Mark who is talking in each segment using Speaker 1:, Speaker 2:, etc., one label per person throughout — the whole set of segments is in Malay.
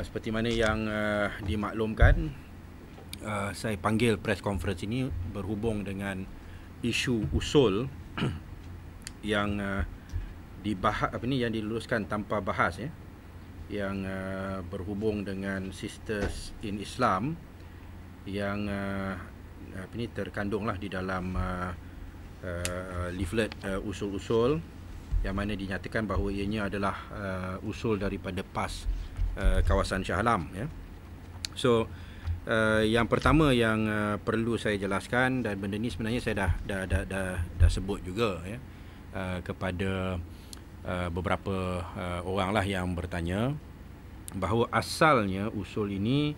Speaker 1: Seperti mana yang dimaklumkan, saya panggil press conference ini berhubung dengan isu usul yang yang diluluskan tanpa bahas, yang berhubung dengan Sisters in Islam yang terkandunglah di dalam leaflet usul-usul yang mana dinyatakan bahawa ianya adalah usul daripada PAS kawasan Shah Alam, So yang pertama yang perlu saya jelaskan, dan benda ni sebenarnya saya dah sebut juga kepada beberapa orang lah yang bertanya, bahawa asalnya usul ini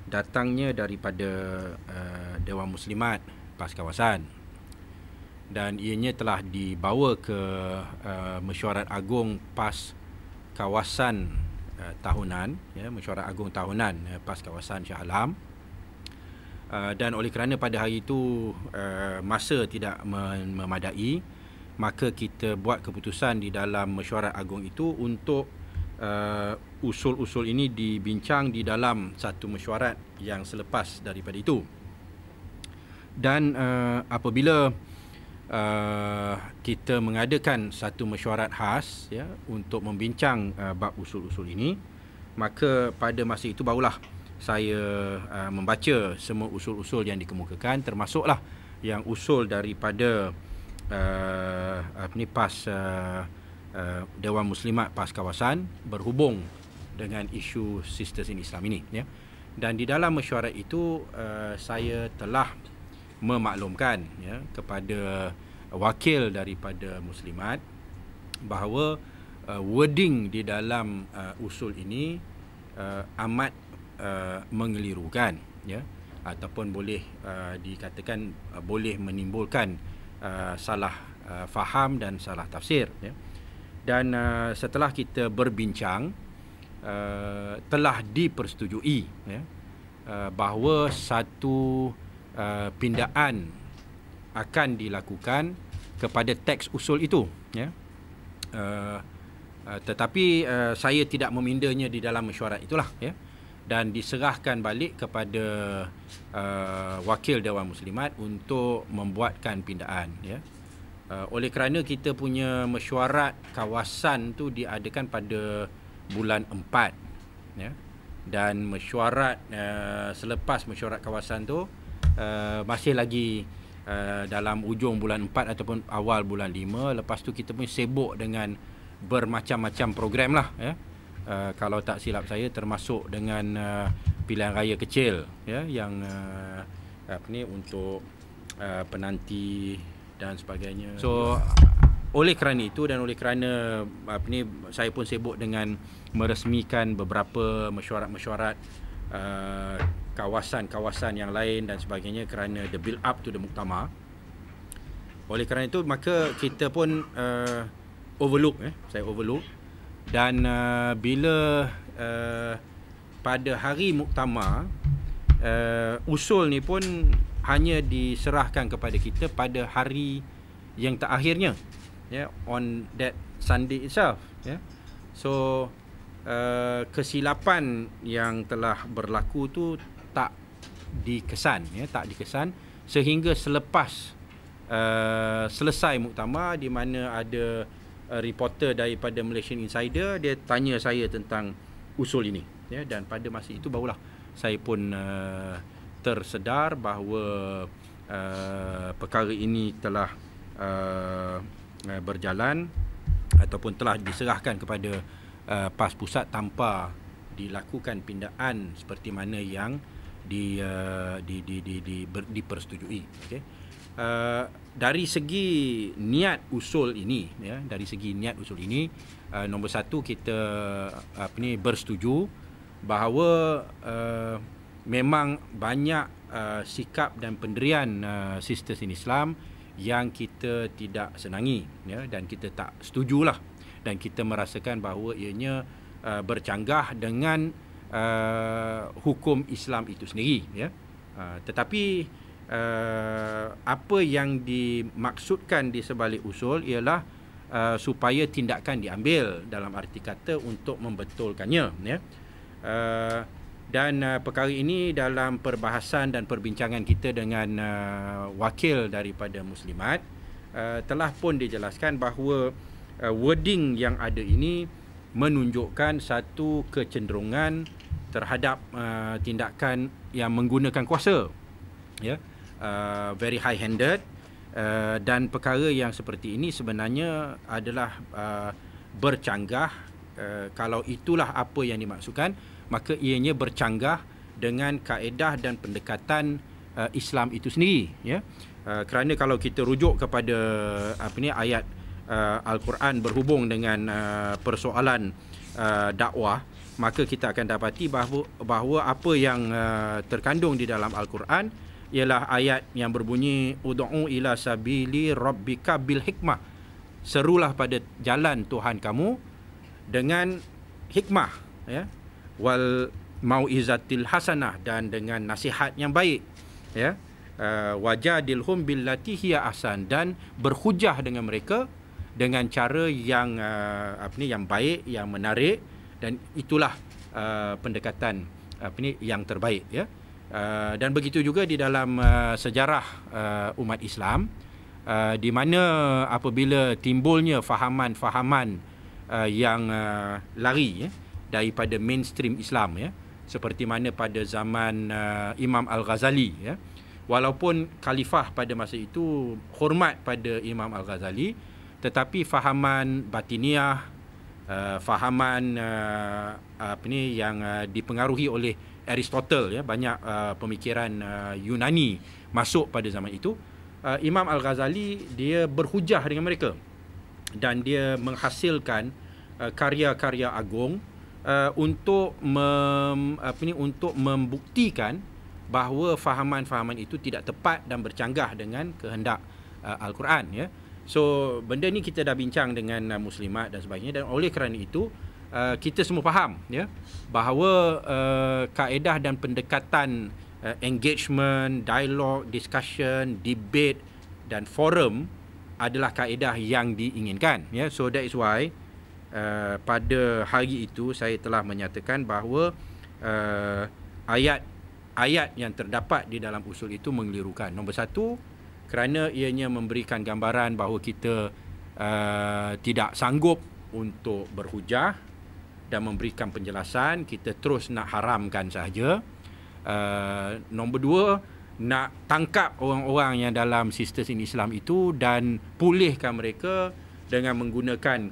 Speaker 1: datangnya daripada Dewan Muslimat PAS kawasan, dan ianya telah dibawa ke Mesyuarat Agung PAS kawasan tahunan, Mesyuarat Agung tahunan PAS kawasan Shah Alam. Dan oleh kerana pada hari itu masa tidak memadai, maka kita buat keputusan di dalam Mesyuarat Agung itu untuk usul-usul ini dibincang di dalam satu mesyuarat yang selepas daripada itu. Dan apabila kita mengadakan satu mesyuarat khas untuk membincang bab usul-usul ini, maka pada masa itu barulah saya membaca semua usul-usul yang dikemukakan, termasuklah yang usul daripada PAS Dewan Muslimat PAS kawasan berhubung dengan isu Sisters in Islam ini, Dan di dalam mesyuarat itu saya telah memaklumkan kepada wakil daripada Muslimat bahawa wording di dalam usul ini amat mengelirukan, ataupun boleh dikatakan boleh menimbulkan salah faham dan salah tafsir, Dan setelah kita berbincang, telah dipersetujui bahawa satu pindaan akan dilakukan kepada teks usul itu, tetapi saya tidak memindanya di dalam mesyuarat itulah, dan diserahkan balik kepada wakil Dewan Muslimat untuk membuatkan pindaan, oleh kerana kita punya mesyuarat kawasan tu diadakan pada bulan 4, dan mesyuarat selepas mesyuarat kawasan tu masih lagi dalam ujung bulan 4 ataupun awal bulan 5. Lepas tu kita pun sibuk dengan bermacam-macam program lah, kalau tak silap saya termasuk dengan pilihan raya kecil, yang untuk penanti dan sebagainya. So oleh kerana itu, dan oleh kerana saya pun sibuk dengan meresmikan beberapa mesyuarat-mesyuarat kawasan-kawasan yang lain dan sebagainya, kerana the build up to the muktamar. Oleh kerana itu, maka kita pun saya overlook, dan bila pada hari muktamar, usul ni pun hanya diserahkan kepada kita pada hari yang terakhirnya, on that Sunday itself, So kesilapan yang telah berlaku tu tak dikesan, sehingga selepas selesai muktamar, di mana ada reporter daripada Malaysian Insider, dia tanya saya tentang usul ini, dan pada masa itu barulah saya pun tersedar bahawa perkara ini telah berjalan ataupun telah diserahkan kepada PAS Pusat tanpa dilakukan pindaan seperti mana yang dipersetujui. Dari segi niat usul ini, nombor satu, kita bersetuju bahawa memang banyak sikap dan pendirian Sisters in Islam yang kita tidak senangi, dan kita tak setujulah, dan kita merasakan bahawa ianya bercanggah dengan hukum Islam itu sendiri, tetapi apa yang dimaksudkan di sebalik usul ialah supaya tindakan diambil, dalam arti kata untuk membetulkannya, Dan perkara ini dalam perbahasan dan perbincangan kita dengan wakil daripada Muslimat telah pun dijelaskan bahawa wording yang ada ini menunjukkan satu kecenderungan terhadap tindakan yang menggunakan kuasa, ya, very high handed, dan perkara yang seperti ini sebenarnya adalah bercanggah. Kalau itulah apa yang dimaksudkan, maka ianya bercanggah dengan kaedah dan pendekatan Islam itu sendiri, ya. Kerana kalau kita rujuk kepada ayat Al-Quran berhubung dengan persoalan dakwah, maka kita akan dapati bahawa apa yang terkandung di dalam Al-Quran ialah ayat yang berbunyi ud'u ila sabili rabbika bil hikmah, serulah pada jalan Tuhan kamu dengan hikmah, ya, wal mau'izatil hasanah, dan dengan nasihat yang baik, ya, wajadilhum billati hiya ahsan, dan berhujah dengan mereka dengan cara yang yang baik, yang menarik, dan itulah pendekatan yang terbaik, ya. Dan begitu juga di dalam sejarah umat Islam, di mana apabila timbulnya fahaman-fahaman yang lari, ya, daripada mainstream Islam, ya, seperti mana pada zaman Imam Al-Ghazali, ya, walaupun khalifah pada masa itu hormat pada Imam Al-Ghazali, tetapi fahaman batiniah, fahaman yang dipengaruhi oleh Aristotle, ya, banyak pemikiran Yunani masuk pada zaman itu. Imam Al-Ghazali dia berhujah dengan mereka dan dia menghasilkan karya-karya agung untuk untuk membuktikan bahawa fahaman-fahaman itu tidak tepat dan bercanggah dengan kehendak Al-Quran, ya. So benda ni kita dah bincang dengan Muslimat dan sebagainya, dan oleh kerana itu kita semua faham, ya, bahawa kaedah dan pendekatan engagement, dialog, discussion, debate dan forum adalah kaedah yang diinginkan, ya. So that is why pada hari itu saya telah menyatakan bahawa ayat yang terdapat di dalam usul itu mengelirukan. Nombor satu, kerana ianya memberikan gambaran bahawa kita tidak sanggup untuk berhujah dan memberikan penjelasan, kita terus nak haramkan sahaja. Nombor dua, nak tangkap orang-orang yang dalam sistem Islam itu dan pulihkan mereka dengan menggunakan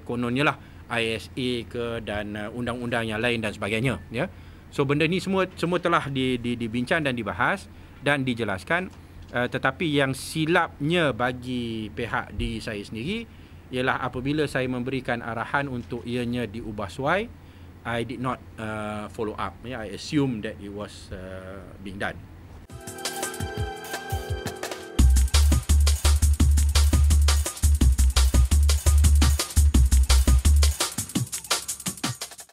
Speaker 1: kononnya lah ISA ke dan undang-undang yang lain dan sebagainya, ya. So benda ni semua telah dibincang dan dibahas dan dijelaskan. Tetapi yang silapnya bagi pihak diri saya sendiri ialah apabila saya memberikan arahan untuk ianya diubah suai, I did not follow up. I assume that it was being done.